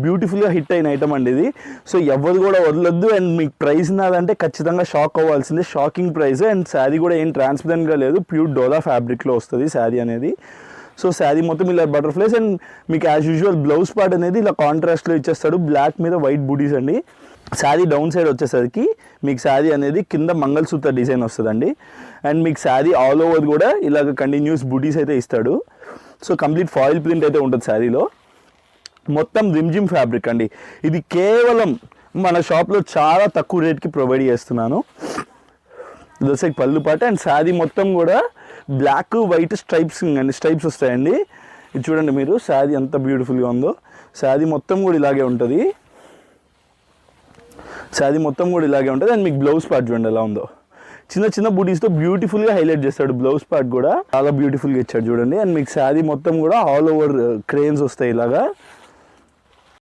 బ్యూటిఫుల్గా హిట్ అయిన ఐటమ్ అండి ఇది. సో ఎవరు కూడా వదలొద్దు. అండ్ మీకు ప్రైస్ నాదంటే ఖచ్చితంగా షాక్ అవ్వాల్సిందే, షాకింగ్ ప్రైస్. అండ్ శారీ కూడా ఏం ట్రాన్స్పరెంట్గా లేదు, ప్యూర్ డోలా ఫ్యాబ్రిక్లో వస్తుంది శారీ అనేది. సో శారీ మొత్తం ఇలా బటర్ఫ్లైస్. అండ్ మీకు యాజ్ యూజువల్ బ్లౌజ్ పార్ట్ అనేది ఇలా కాంట్రాస్ట్లో ఇచ్చేస్తాడు, బ్లాక్ మీద వైట్ బూటీస్ అండి. శారీ డౌన్ సైడ్ వచ్చేసరికి మీకు శారీ అనేది కింద మంగళసూత్ర డిజైన్ వస్తుందండి. అండ్ మీకు శారీ ఆల్ ఓవర్ కూడా ఇలాగ కంటిన్యూస్ బూటీస్ అయితే ఇస్తాడు. సో కంప్లీట్ ఫాయిల్ ప్రింట్ అయితే ఉంటుంది శారీలో. మొత్తం రిమ్జిమ్ ఫ్యాబ్రిక్ అండి. ఇది కేవలం మన షాప్లో చాలా తక్కువ రేట్కి ప్రొవైడ్ చేస్తున్నాను. దోసకి పళ్ళు పాట. అండ్ శారీ మొత్తం కూడా బ్లాక్ వైట్ స్ట్రైప్స్ వస్తాయండి. ఇది చూడండి మీరు, శారీ ఎంత బ్యూటిఫుల్గా ఉందో. శారీ మొత్తం కూడా ఇలాగే ఉంటుంది. అండ్ మీకు బ్లౌజ్ పార్ట్ చూడండి ఎలా ఉందో. చిన్న చిన్న బూటీస్తో బ్యూటిఫుల్గా హైలైట్ చేస్తాడు. బ్లౌజ్ పార్ట్ కూడా చాలా బ్యూటిఫుల్గా ఇచ్చాడు చూడండి. అండ్ మీకు శారీ మొత్తం కూడా ఆల్ ఓవర్ క్రేన్స్ వస్తాయి ఇలాగా.